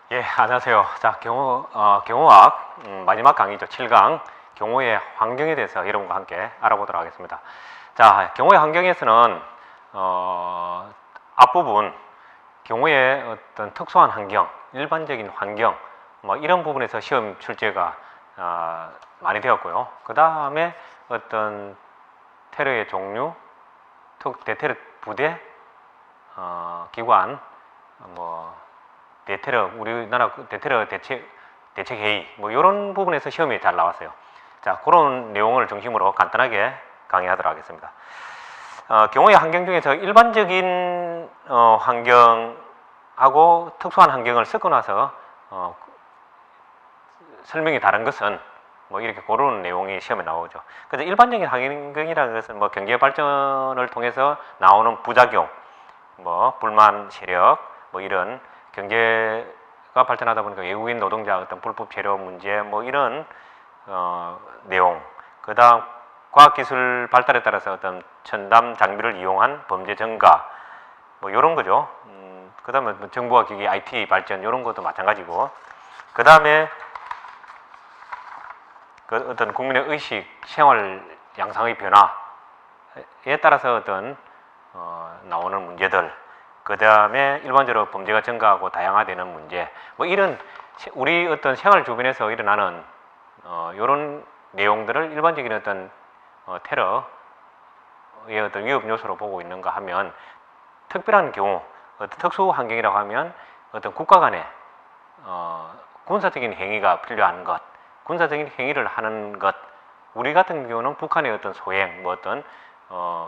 예, 안녕하세요. 자, 경호학 마지막 강의죠. 7강 경호의 환경에 대해서 여러분과 함께 알아보도록 하겠습니다. 자, 경호의 환경에서는 앞부분 경호의 어떤 특수한 환경, 일반적인 환경 뭐 이런 부분에서 시험 출제가 많이 되었고요. 그 다음에 어떤 테러의 종류, 대테러 부대, 기관, 뭐 대테러, 우리나라 대테러 대책회의 뭐 이런 부분에서 시험이 잘 나왔어요. 자, 그런 내용을 중심으로 간단하게 강의하도록 하겠습니다. 경호의 환경 중에서 일반적인 환경하고 특수한 환경을 섞어 놔서 설명이 다른 것은 뭐 이렇게 고르는 내용이 시험에 나오죠. 그래서 일반적인 환경이라는 것은 뭐 경제 발전을 통해서 나오는 부작용, 뭐 불만 세력, 뭐 이런 경제가 발전하다 보니까 외국인 노동자 어떤 불법 체류 문제, 뭐 이런 내용. 그다음 과학기술 발달에 따라서 어떤 첨단 장비를 이용한 범죄 증가, 뭐 이런 거죠. 그다음에 뭐 정보화 기기, IT 발전 이런 것도 마찬가지고. 그다음에 그 어떤 국민의 의식, 생활 양상의 변화에 따라서 어떤 나오는 문제들. 그 다음에 일반적으로 범죄가 증가하고 다양화되는 문제, 뭐 이런 우리 어떤 생활 주변에서 일어나는 이런 내용들을 일반적인 어떤 테러의 어떤 위협 요소로 보고 있는가 하면, 특별한 경우, 어떤 특수 환경이라고 하면 어떤 국가 간의 군사적인 행위가 필요한 것, 군사적인 행위를 하는 것, 우리 같은 경우는 북한의 어떤 소행, 뭐 어떤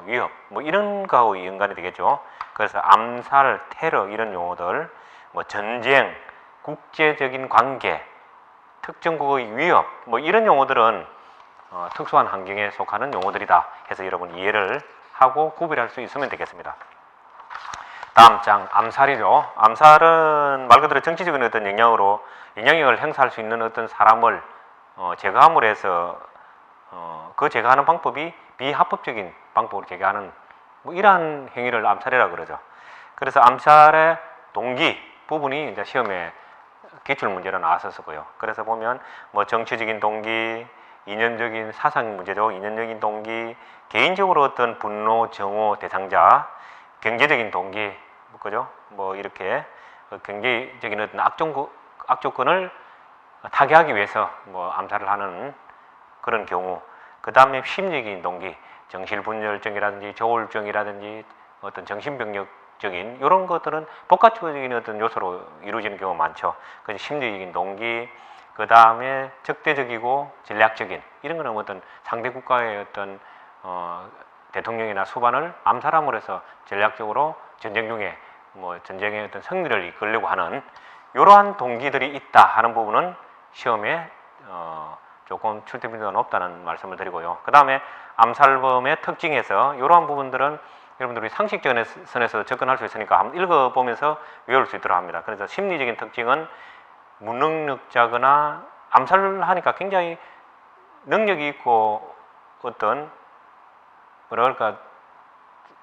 위협, 뭐 이런 거하고 연관이 되겠죠. 그래서 암살, 테러 이런 용어들, 뭐 전쟁, 국제적인 관계, 특정국의 위협, 뭐 이런 용어들은 특수한 환경에 속하는 용어들이다 해서 여러분 이해를 하고 구별할 수 있으면 되겠습니다. 다음 장, 암살이죠. 암살은 말 그대로 정치적인 어떤 영향력을 행사할 수 있는 어떤 사람을 제거함으로 해서 그 제거하는 방법이 비합법적인 방법으로 제거하는 뭐 이러한 행위를 암살이라고 그러죠. 그래서 암살의 동기 부분이 이제 시험에 기출 문제로 나왔었고요. 그래서 보면 뭐 정치적인 동기, 이념적인 사상 문제죠. 이념적인 동기, 개인적으로 어떤 분노, 정오 대상자, 경제적인 동기, 그죠? 뭐 이렇게 경제적인 어떤 악조건을 타개하기 위해서 뭐 암살을 하는 그런 경우. 그 다음에 심리적인 동기, 정신분열증이라든지 조울증이라든지 어떤 정신병력적인 이런 것들은 복합적인 어떤 요소로 이루어지는 경우가 많죠. 그래서 심리적인 동기, 그 다음에 적대적이고 전략적인 이런 거는 어떤 상대 국가의 어떤 대통령이나 수반을 암살함으로 해서 전략적으로 전쟁 중에 뭐 전쟁의 어떤 승리를 이끌려고 하는 이러한 동기들이 있다 하는 부분은 시험에 조금 출제 빈도가 높다는 말씀을 드리고요. 그 다음에 암살범의 특징에서 이러한 부분들은 여러분들이 상식적인 선에서 접근할 수 있으니까 한번 읽어보면서 외울 수 있도록 합니다. 그래서 심리적인 특징은 무능력자거나 암살을 하니까 굉장히 능력이 있고 어떤 뭐랄까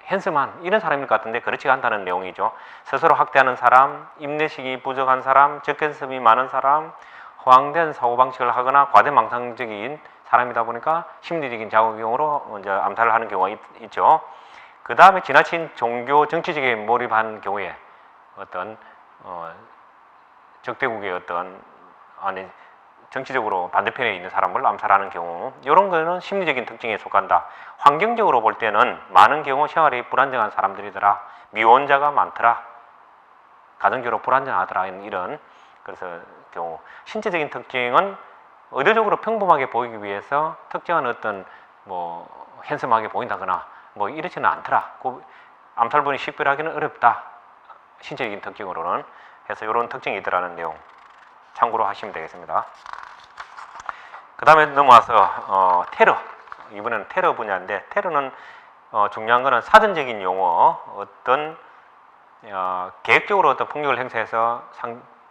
핸섬한 이런 사람일 것 같은데 그렇지 않다는 내용이죠. 스스로 학대하는 사람, 인내심이 부족한 사람, 적개심이 많은 사람, 허황된 사고방식을 하거나 과대망상적인 사람이다 보니까 심리적인 작용으로 이제 암살을 하는 경우가 있죠. 그 다음에 지나친 종교 정치적에 몰입한 경우에 어떤 적대국의 어떤 정치적으로 반대편에 있는 사람을 암살하는 경우, 이런 거는 심리적인 특징에 속한다. 환경적으로 볼 때는 많은 경우 생활이 불안정한 사람들이더라, 미혼자가 많더라, 가정적으로 불안정하더라, 이런 그래서 경우. 신체적인 특징은 의도적으로 평범하게 보이기 위해서 특정한 어떤 뭐 핸섬하게 보인다거나 뭐 이렇지는 않더라. 암살본이 식별하기는 어렵다. 신체적인 특징으로는 해서 이런 특징이 있더라는 내용 참고로 하시면 되겠습니다. 그 다음에 넘어와서 테러. 이번에는 테러 분야인데, 테러는 중요한 거는 사전적인 용어, 어떤 계획적으로 어떤 폭력을 행사해서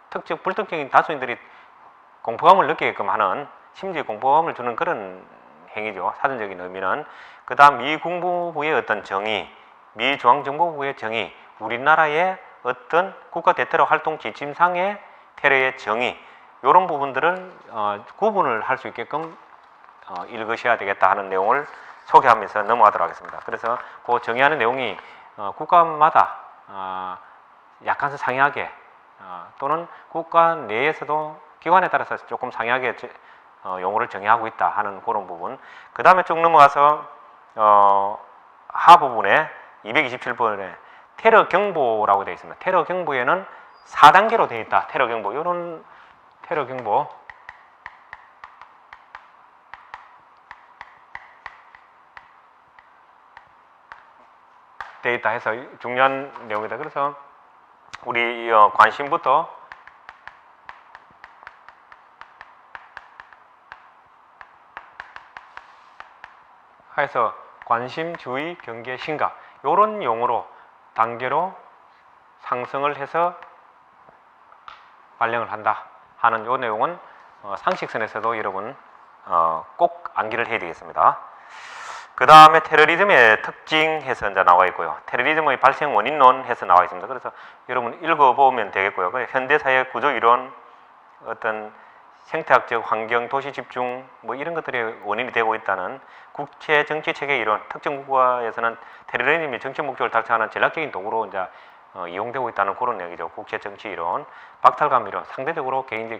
특정 불특정인 다수인들이 공포감을 느끼게끔 하는, 심지어 공포감을 주는 그런 행위죠. 사전적인 의미는. 그 다음 미 국무부의 어떤 정의, 미 중앙정보부의 정의, 우리나라의 어떤 국가 대테러 활동 지침상의 테러의 정의 이런 부분들을 구분을 할 수 있게끔 읽으셔야 되겠다 하는 내용을 소개하면서 넘어가도록 하겠습니다. 그래서 그 정의하는 내용이 국가마다 약간 상이하게 또는 국가 내에서도 기관에 따라서 조금 상이하게 용어를 정의하고 있다 하는 그런 부분. 그 다음에 쭉 넘어가서 하부분에 227번에 테러 경보라고 되어 있습니다. 테러 경보에는 4단계로 되어 있다. 테러 경보. 이런 테러 경보. 되어 있다 해서 중요한 내용이다. 그래서 우리 관심부터 해서 관심, 주의, 경계, 심각 이런 용어로 단계로 상승을 해서 발령을 한다 하는 이 내용은 상식선에서도 여러분 꼭 암기를 해야 되겠습니다. 그 다음에 테러리즘의 특징 해서 이제 나와 있고요. 테러리즘의 발생 원인론 해서 나와 있습니다. 그래서 여러분 읽어보면 되겠고요. 현대사회 구조 이론, 어떤 생태학적 환경, 도시 집중 뭐 이런 것들이 원인이 되고 있다는 국제 정치 체계 이론, 특정 국가에서는 테러리즘이 정치 목적을 달성하는 전략적인 도구로 이제 이용되고 있다는 그런 얘기죠. 국제 정치 이론, 박탈감 이론, 상대적으로 개인적,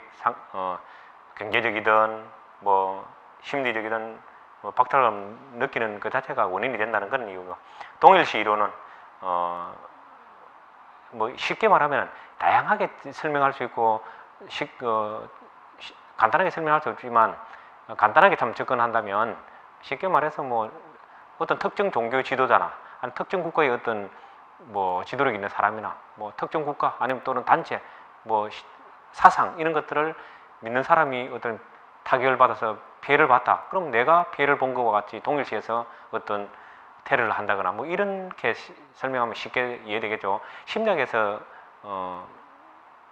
경제적이든 뭐 심리적이든 뭐 박탈감 느끼는 그 자체가 원인이 된다는 그런 이유고, 동일시 이론은 뭐 쉽게 말하면 다양하게 설명할 수 있고 간단하게 설명할 수 없지만 간단하게 참 접근한다면 쉽게 말해서 뭐 어떤 특정 종교의 지도자나 아니 특정 국가의 어떤 뭐 지도력 있는 사람이나 뭐 특정 국가 아니면 또는 단체 뭐 사상 이런 것들을 믿는 사람이 어떤 타격을 받아서 피해를 봤다. 그럼 내가 피해를 본 것과 같이 동일시에서 어떤 테러를 한다거나 뭐 이렇게 설명하면 쉽게 이해되겠죠. 심리학에서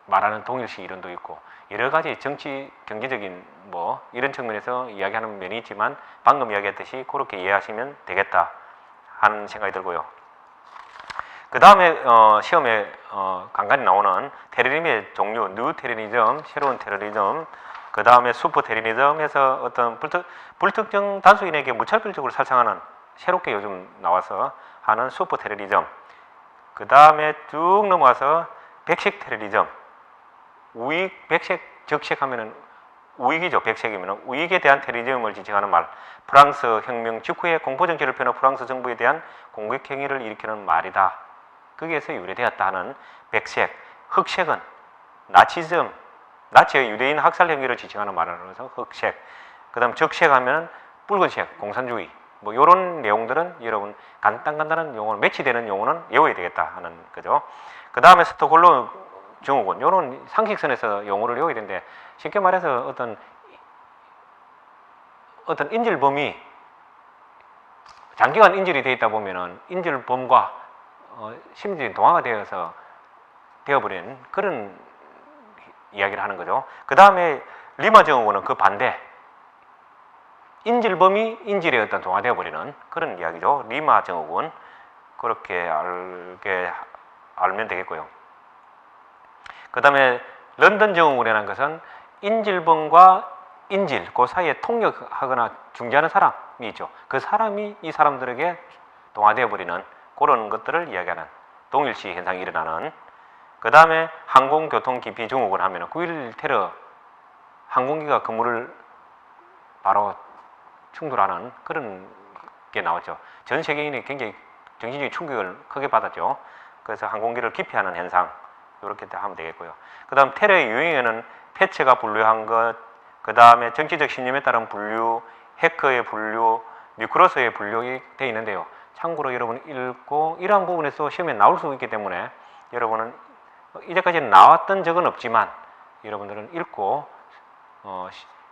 말하는 동일시 이론도 있고 여러 가지 정치 경제적인 뭐 이런 측면에서 이야기하는 면이 있지만 방금 이야기했듯이 그렇게 이해하시면 되겠다 하는 생각이 들고요. 그 다음에 시험에 간간히 나오는 테러리즘의 종류, 뉴 테러리즘, 새로운 테러리즘, 그 다음에 슈퍼 테러리즘에서 어떤 불특정 다수인에게 무차별적으로 살상하는 새롭게 요즘 나와서 하는 슈퍼 테러리즘, 그 다음에 쭉 넘어와서 백색 테러리즘, 우익, 백색, 적색 하면은 우익이죠. 백색이면은 우익에 대한 테러리즘을 지칭하는 말, 프랑스 혁명 직후에 공포정치를 펴는 프랑스 정부에 대한 공격 행위를 일으키는 말이다. 거기에서 유래되었다 하는 백색, 흑색은 나치즘, 나치의 유대인 학살 행위를 지칭하는 말이라서 흑색. 그 다음 적색 하면 붉은색, 공산주의. 뭐 이런 내용들은 여러분 간단한 용어는 매치되는 용어는 외워야 되겠다 하는 거죠. 그 다음에 스톡홀름 증후군 이런 상식선에서 용어를 외워야 되는데 쉽게 말해서 어떤 인질범이 장기간 인질이 되어 있다 보면은 인질범과 심리적인 동화가 되어버린 그런 이야기를 하는 거죠. 그 다음에 리마 증후군은 그 반대, 인질범이 인질에 어떤 동화되어버리는 그런 이야기죠. 리마 증후군 그렇게 알면 되겠고요. 그 다음에 런던 증후군이라는 것은 인질범과 인질 그 사이에 통역하거나 중재하는 사람이 있죠. 그 사람이 이 사람들에게 동화되어 버리는 그런 것들을 이야기하는 동일시 현상이 일어나는. 그 다음에 항공교통 기피 증후군 하면은 9.11 테러 항공기가 건물을 바로 충돌하는 그런 게 나왔죠. 전 세계인이 굉장히 정신적인 충격을 크게 받았죠. 그래서 항공기를 기피하는 현상 이렇게 하면 되겠고요. 그 다음 테러의 유형에는 패처가 분류한 것, 그 다음에 정치적 신념에 따른 분류, 해커의 분류, 뉴크로스의 분류가 되어 있는데요. 참고로 여러분 읽고 이러한 부분에서 시험에 나올 수 있기 때문에 여러분은 이제까지는 나왔던 적은 없지만 여러분들은 읽고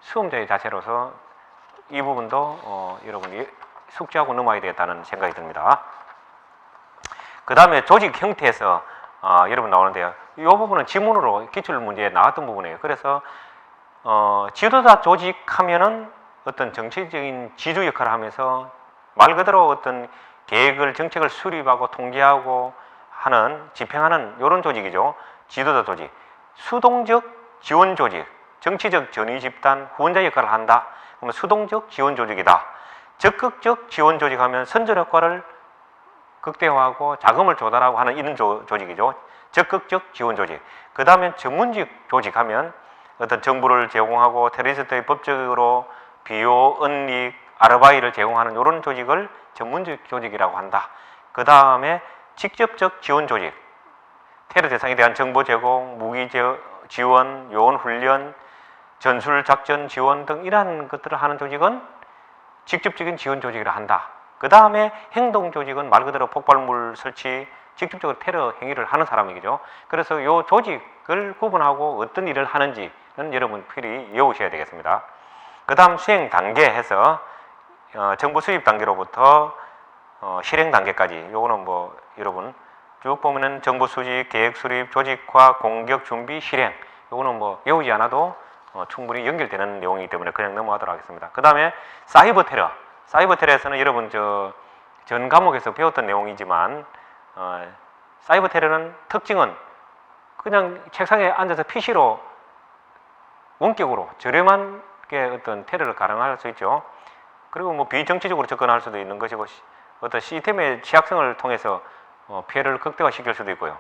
수험자의 자세로서 이 부분도 여러분이 숙지하고 넘어야 되겠다는 생각이 듭니다. 그 다음에 조직 형태에서 여러분 나오는데요. 이 부분은 지문으로 기출 문제에 나왔던 부분이에요. 그래서 지도자 조직하면은 어떤 정치적인 지주 역할을 하면서 말 그대로 어떤 계획을 정책을 수립하고 통제하고 하는 집행하는 이런 조직이죠. 지도자 조직. 수동적 지원 조직, 정치적 전위 집단, 후원자 역할을 한다. 그러면 수동적 지원 조직이다. 적극적 지원 조직하면 선전 효과를 극대화하고 자금을 조달하고 하는 이런 조직이죠. 적극적 지원 조직. 그 다음에 전문직 조직하면 어떤 정보를 제공하고 테러리스트의 법적으로 비호, 은닉, 아르바이트를 제공하는 이런 조직을 전문직 조직이라고 한다. 그 다음에 직접적 지원 조직. 테러 대상에 대한 정보 제공, 무기 지원, 요원 훈련, 전술 작전 지원 등 이러한 것들을 하는 조직은 직접적인 지원 조직이라 한다. 그 다음에 행동 조직은 말 그대로 폭발물 설치, 직접적으로 테러 행위를 하는 사람이죠. 그래서 이 조직을 구분하고 어떤 일을 하는지는 여러분 필히 외우셔야 되겠습니다. 그 다음 수행 단계 해서 정보 수집 단계로부터 실행 단계까지, 요거는 뭐 여러분 쭉 보면은 정보 수집, 계획 수립, 조직화, 공격, 준비, 실행, 요거는 뭐 외우지 않아도 충분히 연결되는 내용이기 때문에 그냥 넘어가도록 하겠습니다. 그 다음에 사이버 테러. 사이버 테러에서는 여러분 전 과목에서 배웠던 내용이지만 사이버 테러는 특징은 그냥 책상에 앉아서 PC로 원격으로 저렴하게 어떤 테러를 가능할 수 있죠. 그리고 뭐 비정치적으로 접근할 수도 있는 것이고 어떤 시스템의 취약성을 통해서 피해를 극대화시킬 수도 있고요.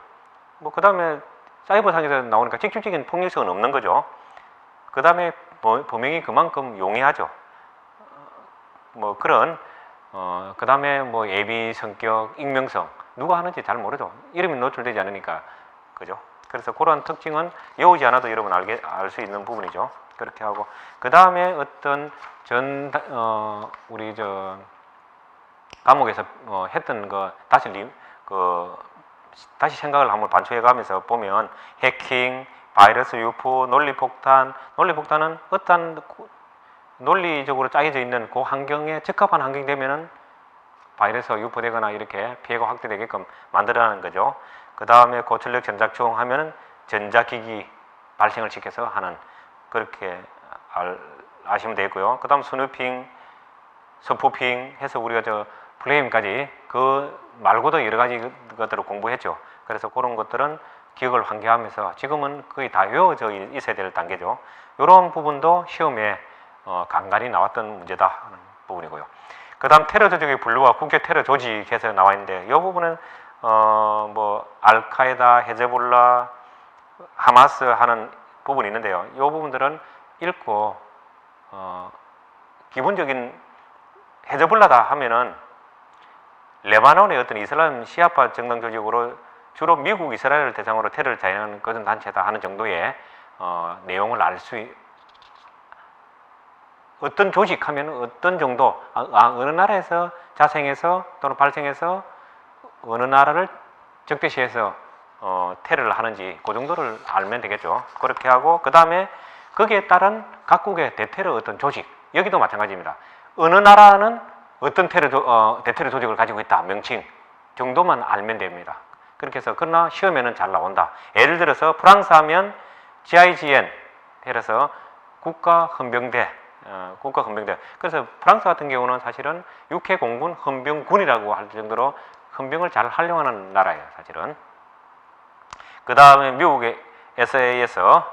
뭐 그 다음에 사이버상에서 나오니까 직접적인 폭력성은 없는 거죠. 그 다음에 범행이 그만큼 용이하죠. 뭐 그런 그 다음에 뭐 예비 성격, 익명성 누가 하는지 잘 모르죠. 이름이 노출되지 않으니까 그죠. 그래서 그런 특징은 외우지 않아도 여러분 알 수 있는 부분이죠. 그렇게 하고 그 다음에 어떤 우리 과목에서 했던 거 다시 생각을 한번 반추해가면서 보면 해킹, 바이러스 유포, 논리폭탄. 논리폭탄은 어떤 논리적으로 짜여져 있는 그 환경에 적합한 환경이 되면은 바이러스가 유포되거나 이렇게 피해가 확대되게끔 만들어내는 거죠. 그 다음에 고출력 전작총 하면은 전자기기 발생을 시켜서 하는, 그렇게 아시면 되겠고요. 그 다음 스누핑, 스푸핑 해서 우리가 플레임까지 그 말고도 여러 가지 것들을 공부했죠. 그래서 그런 것들은 기억을 환기하면서 지금은 거의 다 외워져 있어야 될 단계죠. 이런 부분도 시험에 간간히 나왔던 문제다 하는 부분이고요. 그 다음 테러 조직의 분류와 국제 테러 조직에서 나와 있는데 이 부분은 뭐 알카에다, 헤즈볼라, 하마스 하는 부분이 있는데요. 이 부분들은 읽고 기본적인 헤즈볼라다 하면은 레바논의 어떤 이슬람 시아파 정당 조직으로 주로 미국, 이스라엘을 대상으로 테러를 자행하는 그런 단체다 하는 정도의 내용을 알 수 어떤 조직하면 어떤 정도 어느 나라에서 자생해서 또는 발생해서 어느 나라를 적대시해서 테러를 하는지 그 정도를 알면 되겠죠. 그렇게 하고 그 다음에 거기에 따른 각국의 대테러 어떤 조직, 여기도 마찬가지입니다. 어느 나라는 어떤 대테러 조직을 가지고 있다 명칭 정도만 알면 됩니다. 그렇게 해서 그러나 시험에는 잘 나온다. 예를 들어서 프랑스 하면 GIGN 해서 국가헌병대. 그래서 프랑스 같은 경우는 사실은 육해공군 헌병군이라고 할 정도로 헌병을 잘 활용하는 나라예요, 사실은. 그 다음에 미국의 SA에서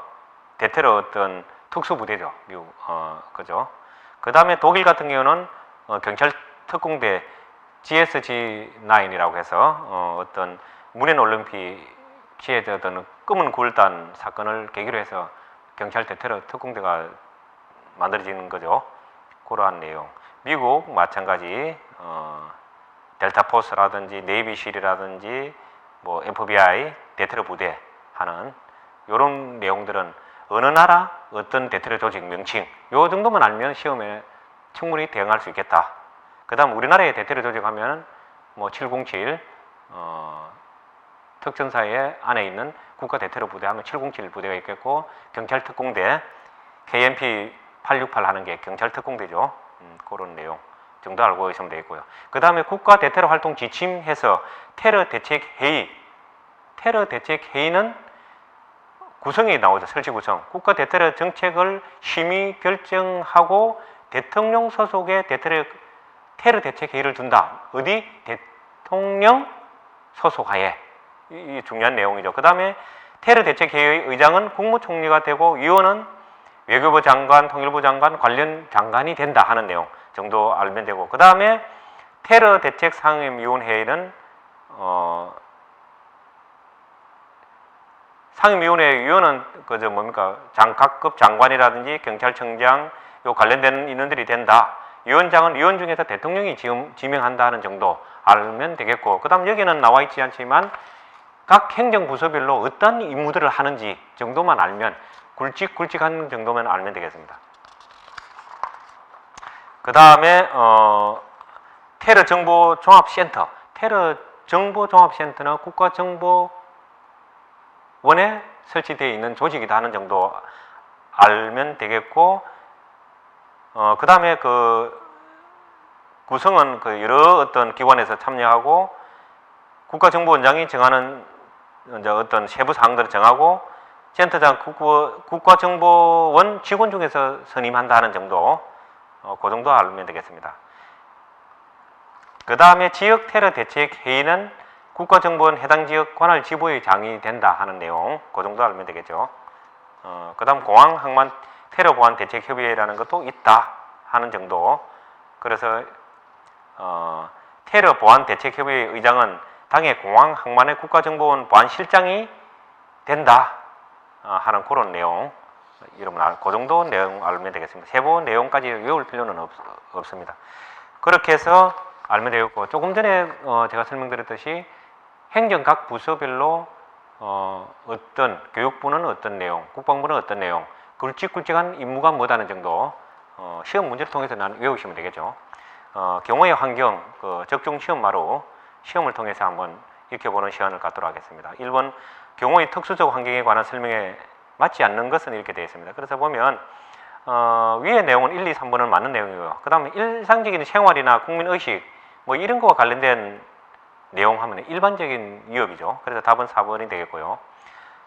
대테러 어떤 특수부대죠, 미국, 그죠. 그 다음에 독일 같은 경우는 경찰 특공대 GSG9이라고 해서 어떤 문해인 올림픽에 어떤 검은 굴단 사건을 계기로 해서 경찰 대테러 특공대가 만들어지는 거죠. 그러한 내용. 미국 마찬가지 델타 포스라든지 네이비실이라든지 뭐 FBI 대테러 부대 하는 이런 내용들은 어느 나라 어떤 대테러 조직 명칭 요 정도만 알면 시험에 충분히 대응할 수 있겠다. 그 다음 우리나라의 대테러 조직 하면 뭐 707 특전사의 안에 있는 국가 대테러 부대 하면 707 부대가 있겠고 경찰 특공대 KMP 868 하는 게 경찰 특공대죠. 그런 내용 정도 알고 있으면 되겠고요. 그 다음에 국가 대테러 활동 지침해서 테러 대책 회의. 테러 대책 회의는 구성이 나오죠. 설치 구성. 국가 대테러 정책을 심의 결정하고 대통령 소속의 테러 대책 회의를 둔다. 어디? 대통령 소속하에. 이 중요한 내용이죠. 그 다음에 테러 대책회의의 의장은 국무총리가 되고 위원은 외교부 장관, 통일부 장관, 관련 장관이 된다 하는 내용 정도 알면 되고, 그 다음에 테러 대책 상임위원회에는 상임위원회 위원은 그저 뭡니까 각급 장관이라든지 경찰청장 요 관련된 인원들이 된다. 위원장은 위원 중에서 대통령이 지명한다 하는 정도 알면 되겠고, 그 다음 여기는 나와 있지 않지만 각 행정부서별로 어떤 임무들을 하는지 정도만 알면 굵직굵직한 정도만 알면 되겠습니다. 그 다음에 테러 정보 종합센터, 테러 정보 종합센터는 국가정보원에 설치되어 있는 조직이다 하는 정도 알면 되겠고, 그 다음에 그 구성은 그 여러 어떤 기관에서 참여하고 국가정보원장이 정하는 이제 어떤 세부 사항들을 정하고 센터장 국가정보원 직원 중에서 선임한다 하는 정도, 그 정도 알면 되겠습니다. 그 다음에 지역 테러 대책 회의는 국가정보원 해당 지역 관할 지부의 장이 된다 하는 내용, 그 정도 알면 되겠죠. 그 다음 공항 항만 테러 보안 대책 협의회라는 것도 있다 하는 정도. 그래서 테러 보안 대책 협의회 의장은 당의 공항 항만의 국가정보원 보안실장이 된다 하는 그런 내용, 여러분 그 정도 내용 알면 되겠습니다. 세부 내용까지 외울 필요는 없습니다. 그렇게 해서 알면 되겠고, 조금 전에 제가 설명드렸듯이 행정 각 부서별로 어떤 교육부는 어떤 내용, 국방부는 어떤 내용, 굵직굵직한 임무가 뭐다는 정도 시험 문제를 통해서 외우시면 되겠죠. 경우의 환경, 적중 시험마로 시험을 통해서 한번 익혀보는 시간을 갖도록 하겠습니다. 1번 경우의 특수적 환경에 관한 설명에 맞지 않는 것은 이렇게 되어 있습니다. 그래서 보면 위의 내용은 1, 2, 3번은 맞는 내용이고요. 그 다음에 일상적인 생활이나 국민의식 뭐 이런 거와 관련된 내용 하면 일반적인 위협이죠. 그래서 답은 4번이 되겠고요.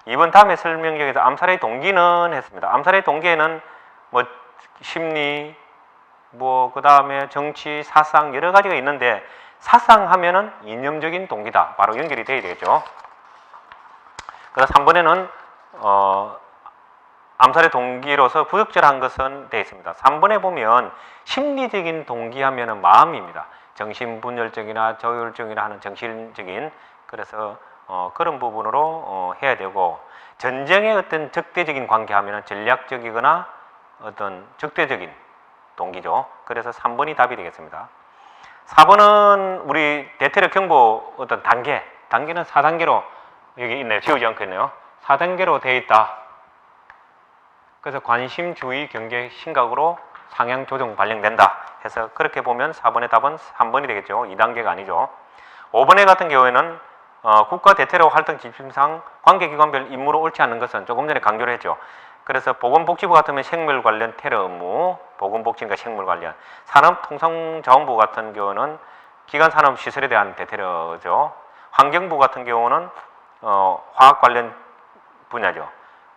2번 다음에 설명경에서 암살의 동기는 했습니다. 암살의 동기에는 뭐 심리, 뭐 그 다음에 정치, 사상 여러 가지가 있는데 사상 하면은 이념적인 동기다. 바로 연결이 돼야 되겠죠. 그래서 3번에는 암살의 동기로서 부적절한 것은 되어 있습니다. 3번에 보면 심리적인 동기 하면은 마음입니다. 정신분열증이나 저혈증이나 하는 정신적인, 그래서 그런 부분으로 해야 되고, 전쟁의 어떤 적대적인 관계 하면은 전략적이거나 어떤 적대적인 동기죠. 그래서 3번이 답이 되겠습니다. 4번은 우리 대테러 경보 어떤 단계는 4단계로 여기 있네요. 지우지 않고 있네요. 4단계로 되어 있다. 그래서 관심, 주의, 경계, 심각으로 상향 조정 발령된다 해서 그렇게 보면 4번의 답은 3번이 되겠죠. 2단계가 아니죠. 5번에 같은 경우에는 국가 대테러 활동 지침상 관계기관별 임무로 옳지 않는 것은 조금 전에 강조를 했죠. 그래서 보건복지부 같으면 생물 관련 테러 업무, 보건복지인가 생물 관련, 산업통상자원부 같은 경우는 기관산업시설에 대한 대테러죠. 환경부 같은 경우는 화학 관련 분야죠.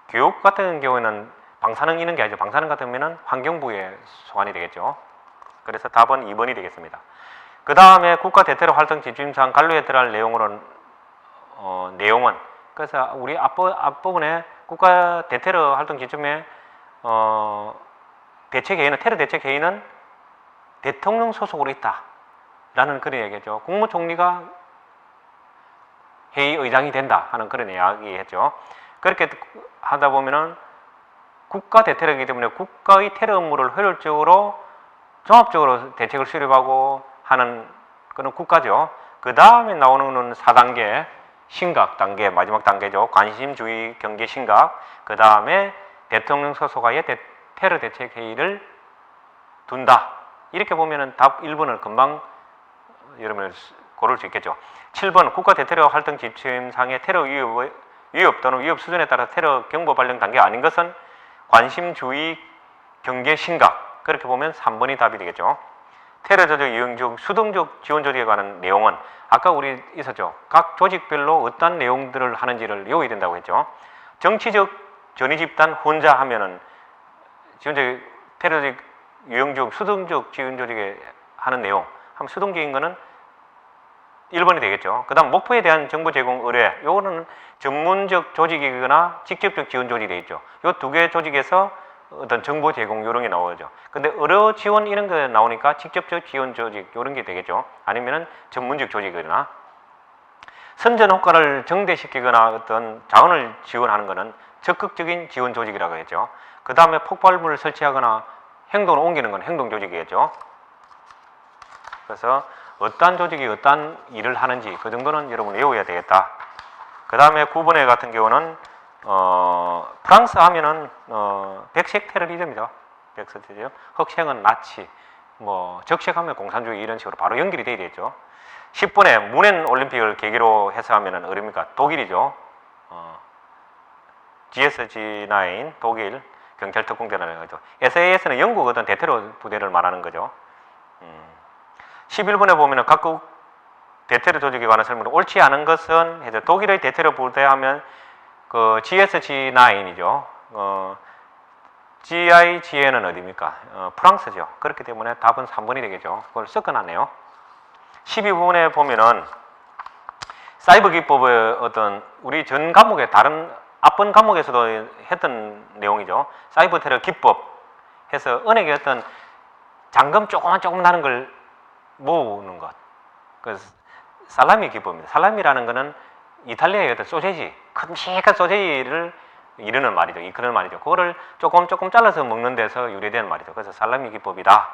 교육 같은 경우에는 방사능 이런 게 아니죠. 방사능 같으면 환경부에 소관이 되겠죠. 그래서 답은 2번이 되겠습니다. 그 다음에 국가 대테러 활동 지침상 관료에 들어갈 내용으로는 내용은, 그래서 우리 앞부분에 국가 대테러 활동 지침에 대책회의는, 테러 대책회의는 대통령 소속으로 있다 라는 그런 얘기죠. 국무총리가 회의 의장이 된다 하는 그런 이야기했죠. 그렇게 하다 보면은 국가 대테러이기 때문에 국가의 테러 업무를 효율적으로 종합적으로 대책을 수립하고 하는 그런 국가죠. 그 다음에 나오는 4단계 심각 단계, 마지막 단계죠. 관심, 주의, 경계, 심각. 그 다음에 대통령 소속하에 테러 대책 회의를 둔다. 이렇게 보면은 답 1번을 금방 여러분 고를 수 있겠죠. 7번 국가 대테러 활동 지침상의 테러 위협 또는 위협 수준에 따라 테러 경보 발령 단계가 아닌 것은 관심, 주의, 경계, 심각. 그렇게 보면 3번이 답이 되겠죠. 테러 조직 이용 중 수동적 지원 조직에 관한 내용은 아까 우리 있었죠. 각 조직별로 어떤 내용들을 하는지를 외워야 된다고 했죠. 정치적 전위 집단 혼자 하면은 지원적 테러 조직 유형 중 수동적 지원 조직에 하는 내용. 수동적인 거는 1번이 되겠죠. 그 다음 목표에 대한 정보 제공 의뢰. 요거는 전문적 조직이거나 직접적 지원 조직이 되겠죠. 요 두 개 조직에서 어떤 정보 제공 요런 게 나오죠. 근데 의료 지원 이런 거 나오니까 직접적 지원 조직 요런 게 되겠죠. 아니면은 전문적 조직이거나 선전 효과를 증대시키거나 어떤 자원을 지원하는 것은 적극적인 지원 조직이라고 했죠. 그 다음에 폭발물을 설치하거나 행동을 옮기는 건 행동 조직이겠죠. 그래서 어떠한 조직이 어떠한 일을 하는지 그 정도는 여러분 외워야 되겠다. 그 다음에 9번에 같은 경우는 프랑스 하면은 백색 테러리즘이죠. 백색 테러리즘. 흑색은 나치, 뭐 적색하면 공산주의 이런 식으로 바로 연결이 돼야 되겠죠. 10번에 문헨 올림픽을 계기로 해서 하면은 어딥니까? 독일이죠. GSG9 독일 경찰 특공대라는 거죠. SAS는 영국 어떤 대테러 부대를 말하는 거죠. 11번에 보면은 각국 대테러 조직에 관한 설명을 옳지 않은 것은 해서 독일의 대테러 부대 하면 그 GSG9이죠. GIGN은 어디입니까? 프랑스죠. 그렇기 때문에 답은 3번이 되겠죠. 그걸 섞어놨네요. 12번에 보면은 사이버 기법의 어떤 우리 전 과목의 다른 앞번 과목에서도 했던 내용이죠. 사이버 테러 기법 해서 은행의 어떤 잔금 조금 나는 걸 모으는 것. 그래서 살라미 기법입니다. 살라미라는 거는 이탈리아의 어떤 소세지, 큼직한 소세지를 이르는 말이죠. 이끄는 말이죠. 그거를 조금 잘라서 먹는 데서 유래된 말이죠. 그래서 살라미 기법이다.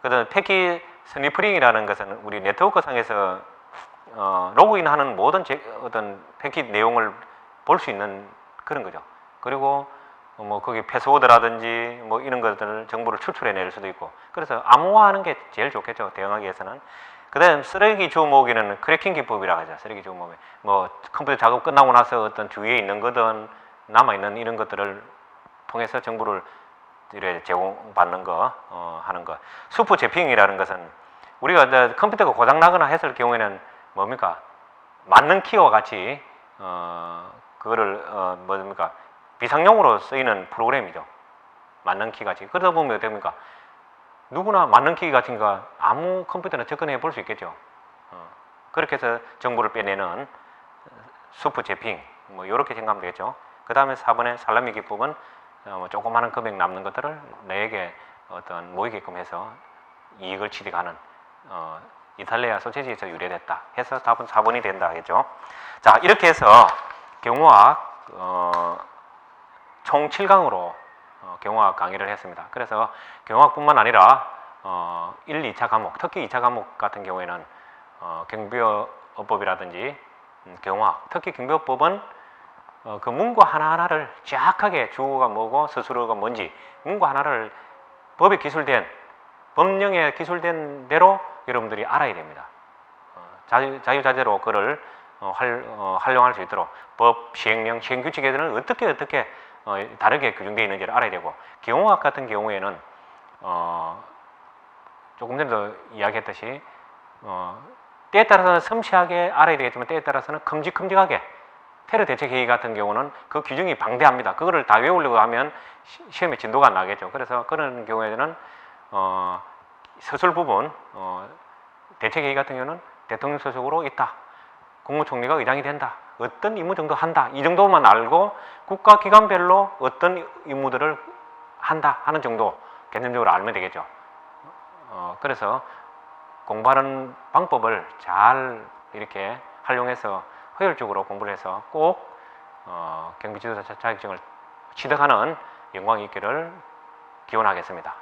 그다음 패키 스니프링이라는 것은 우리 네트워크 상에서 로그인하는 모든 어떤 패킷 내용을 볼 수 있는 그런 거죠. 그리고 뭐 거기 패스워드라든지 뭐 이런 것들 정보를 추출해낼 수도 있고, 그래서 암호화하는 게 제일 좋겠죠. 대응하기 위해서는. 그다음 쓰레기 주워 모으기는 크래킹 기법이라고 하죠. 쓰레기 주워 모으기. 뭐 컴퓨터 작업 끝나고 나서 어떤 주위에 있는 거든 남아 있는 이런 것들을 통해서 정보를 이래 제공받는 거 하는 거. 수프 제핑이라는 것은 우리가 이제 컴퓨터가 고장 나거나 했을 경우에는 뭡니까? 맞는 키와 같이 그거를 뭡니까? 비상용으로 쓰이는 프로그램이죠. 맞는 키 같이. 그러다 보면 어떻게 됩니까? 누구나 맞는 키 같은가 아무 컴퓨터나 접근해 볼 수 있겠죠. 그렇게 해서 정보를 빼내는 수프 제핑 뭐 이렇게 생각하면 되겠죠. 그 다음에 4번의 살라미 기법은 조그마한 금액 남는 것들을 내에게 어떤 모이게끔 해서 이익을 취득하는 이탈리아 소시지에서 유래됐다 해서 답은 4번이 된다 하겠죠. 자, 이렇게 해서 경호학 총 7강으로 경호학 강의를 했습니다. 그래서 경호학뿐만 아니라 1, 2차 과목, 특히 2차 과목 같은 경우에는 경비업법이라든지 경호학, 특히 경비업법은 그 문구 하나하나를 정확하게 주어가 뭐고 서술어가 뭔지 문구 하나를 법에 기술된 법령에 기술된 대로 여러분들이 알아야 됩니다. 자유자재로 그를 활용할 수 있도록 법, 시행령, 시행규칙에는 어떻게 다르게 규정되어 있는지를 알아야 되고, 경호학 같은 경우에는 조금 전에도 이야기했듯이 때에 따라서는 섬세하게 알아야 되겠지만 때에 따라서는 큼직큼직하게 테러 대책 회의 같은 경우는 그 규정이 방대합니다. 그거를 다 외우려고 하면 시험에 진도가 안 나겠죠. 그래서 그런 경우에는 서술 부분 대책 회의 같은 경우는 대통령 소속으로 있다. 국무총리가 의장이 된다. 어떤 임무 정도 한다. 이 정도만 알고 국가기관별로 어떤 임무들을 한다 하는 정도 개념적으로 알면 되겠죠. 그래서 공부하는 방법을 잘 이렇게 활용해서 효율적으로 공부를 해서 꼭 경비지도사 자격증을 취득하는 영광이 있기를 기원하겠습니다.